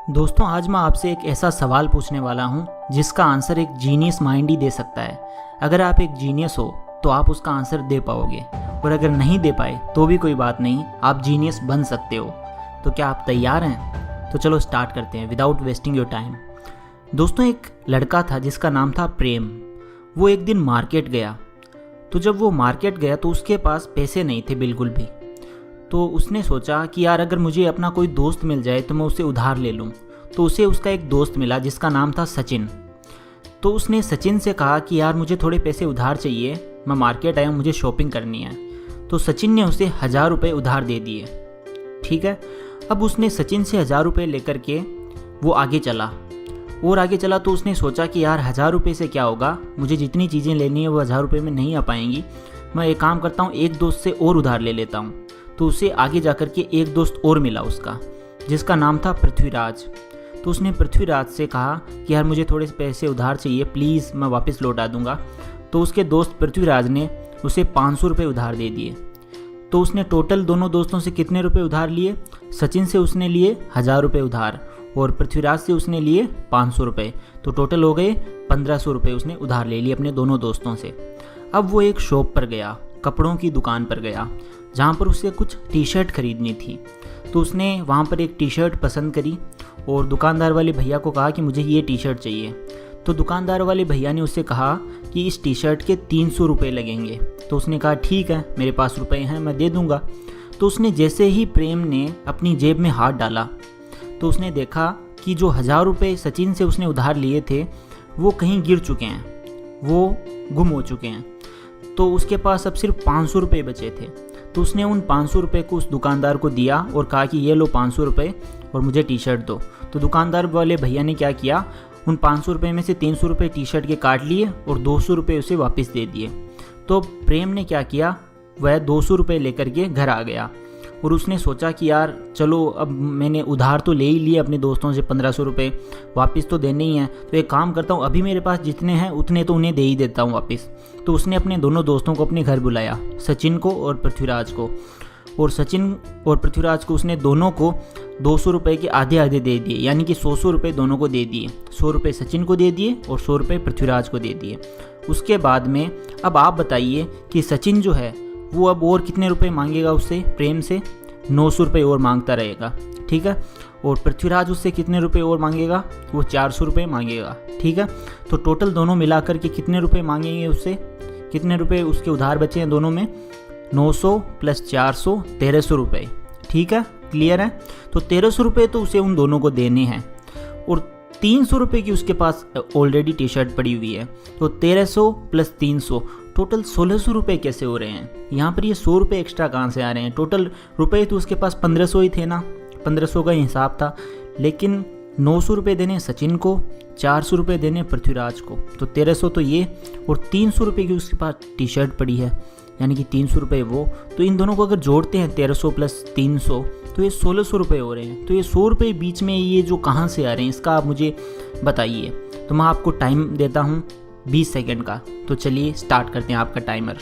दोस्तों आज मैं आपसे एक ऐसा सवाल पूछने वाला हूँ जिसका आंसर एक जीनियस माइंड ही दे सकता है। अगर आप एक जीनियस हो तो आप उसका आंसर दे पाओगे, और अगर नहीं दे पाए तो भी कोई बात नहीं, आप जीनियस बन सकते हो। तो क्या आप तैयार हैं? तो चलो स्टार्ट करते हैं विदाउट वेस्टिंग योर टाइम। दोस्तों एक लड़का था जिसका नाम था प्रेम। वो एक दिन मार्केट गया। तो जब वो मार्केट गया तो उसके पास पैसे नहीं थे बिल्कुल भी। तो उसने सोचा कि यार अगर मुझे अपना कोई दोस्त मिल जाए तो मैं उससे उधार ले लूँ। तो उसे उसका एक दोस्त मिला जिसका नाम था सचिन। तो उसने सचिन से कहा कि यार मुझे थोड़े पैसे उधार चाहिए, मैं मार्केट आया हूँ, मुझे शॉपिंग करनी है। तो सचिन ने उसे 1000 रुपये उधार दे दिए। ठीक है, अब उसने सचिन से 1000 रुपये लेकर के वो आगे चला और आगे चला। तो उसने सोचा कि यार 1000 रुपये से क्या होगा, मुझे जितनी चीज़ें लेनी है वो 1000 रुपये में नहीं आ पाएंगी। मैं एक काम करता हूँ, एक दोस्त से और उधार ले लेता हूँ। तो उसे आगे जाकर के एक दोस्त और मिला उसका, जिसका नाम था पृथ्वीराज। तो उसने पृथ्वीराज से कहा कि यार मुझे थोड़े पैसे उधार चाहिए, प्लीज़ मैं वापस लौटा दूंगा। तो उसके दोस्त पृथ्वीराज ने उसे 500 रुपये उधार दे दिए। तो उसने टोटल दोनों दोस्तों से कितने रुपए उधार लिए? सचिन से उसने लिए 1000 रुपये उधार और पृथ्वीराज से उसने लिए 500 रुपये। तो टोटल हो गए 1500 रुपये उसने उधार ले लिए अपने दोनों दोस्तों से। अब वो एक शॉप पर गया, कपड़ों की दुकान पर गया, जहाँ पर उसे कुछ टी शर्ट खरीदनी थी। तो उसने वहाँ पर एक टी शर्ट पसंद करी और दुकानदार वाले भैया को कहा कि मुझे ये टी शर्ट चाहिए। तो दुकानदार वाले भैया ने उससे कहा कि इस टी शर्ट के 300 रुपये लगेंगे। तो उसने कहा ठीक है, मेरे पास रुपए हैं, मैं दे दूँगा। तो उसने जैसे ही प्रेम ने अपनी जेब में हाथ डाला तो उसने देखा कि जो 1000 रुपये सचिन से उसने उधार लिए थे वो कहीं गिर चुके हैं, वो गुम हो चुके हैं। तो उसके पास अब सिर्फ 500 रुपये बचे थे। तो उसने उन 500 रुपये को उस दुकानदार को दिया और कहा कि ये लो 500 रुपये और मुझे टी शर्ट दो। तो दुकानदार वाले भैया ने क्या किया, उन 500 रुपये में से 300 रुपये टी शर्ट के काट लिए और 200 रुपये उसे वापस दे दिए। तो प्रेम ने क्या किया, वह 200 रुपये लेकर के घर आ गया और उसने सोचा कि यार चलो अब मैंने उधार तो ले ही लिए अपने दोस्तों से 1500 रुपये, वापस तो देने ही हैं। तो एक काम करता हूँ, अभी मेरे पास जितने हैं उतने तो उन्हें दे ही देता हूँ वापस। तो उसने अपने दोनों दोस्तों को अपने घर बुलाया, सचिन को और पृथ्वीराज को। और सचिन और पृथ्वीराज को उसने दोनों को 200 रुपये के आधे आधे दे दिए, यानी कि 100 रुपये दोनों को दे दिए। 100 रुपये सचिन को दे दिए और 100 रुपये पृथ्वीराज को दे दिए। उसके बाद में अब आप बताइए कि सचिन जो है वो अब और कितने रुपये मांगेगा उससे, प्रेम से 900 रुपये और मांगता रहेगा। ठीक है, और पृथ्वीराज उससे कितने रुपए और मांगेगा, वो 400 रुपये मांगेगा। ठीक है, तो टोटल दोनों मिलाकर के कितने रुपए मांगेंगे उससे, कितने रुपए उसके उधार बचे हैं दोनों में? 900 + 400 1300 रुपये। ठीक है, क्लियर है? तो 1300 रुपये तो उसे उन दोनों को देने हैं और 300 रुपये की उसके पास ऑलरेडी टी शर्ट पड़ी हुई है। तो 1300 + 300 टोटल 1600 रुपये कैसे हो रहे हैं? यहाँ पर ये 100 रुपये एक्स्ट्रा कहाँ से आ रहे हैं? टोटल रुपये तो उसके पास 1500 ही थे ना, 1500 का हिसाब था। लेकिन 900 रुपये देने सचिन को, 400 रुपये देने पृथ्वीराज को। तो 1300 तो ये और 300 रुपये की उसके पास टी शर्ट पड़ी है, यानी कि 300 रुपये वो। तो इन दोनों को अगर जोड़ते हैं 1300 + 300 तो ये 1600 रुपये हो रहे हैं। तो ये 100 रुपये बीच में ये जो कहाँ से आ रहे हैं इसका आप मुझे बताइए। तो मैं आपको टाइम देता हूँ 20 सेकंड का। तो चलिए स्टार्ट करते हैं आपका टाइमर।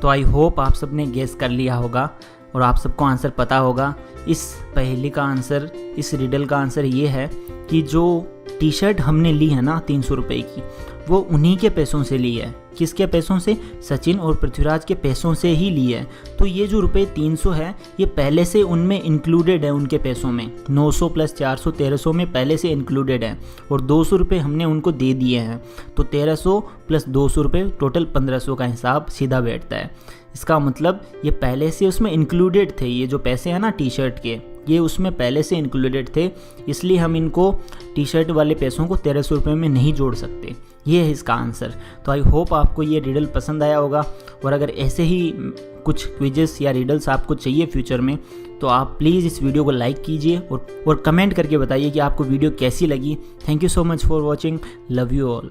तो आई होप आप सब ने गेस कर लिया होगा और आप सबको आंसर पता होगा। इस पहेली का आंसर, इस रिडल का आंसर ये है कि जो टी शर्ट हमने ली है ना 300 रुपये की, वो उन्हीं के पैसों से ली है। किसके पैसों से? सचिन और पृथ्वीराज के पैसों से ही ली है। तो ये जो रुपये 300 है ये पहले से उनमें इंक्लूडेड है, उनके पैसों में 900 + 400 1300 में पहले से इंक्लूडेड है। और 200 रुपये हमने उनको दे दिए हैं। तो 1300 + 200 रुपये टोटल 1500 का हिसाब सीधा बैठता है। इसका मतलब ये पहले से उसमें इंक्लूडेड थे, ये जो पैसे हैं ना टी शर्ट के, ये उसमें पहले से इंक्लूडेड थे। इसलिए हम इनको टी शर्ट वाले पैसों को 1300 रुपये में नहीं जोड़ सकते। ये है इसका आंसर। तो आई होप आपको ये रिडल पसंद आया होगा। और अगर ऐसे ही कुछ क्विजेस या रिडल्स आपको चाहिए फ्यूचर में तो आप प्लीज़ इस वीडियो को लाइक कीजिए और कमेंट करके बताइए कि आपको वीडियो कैसी लगी। Thank you so much for watching. Love you all.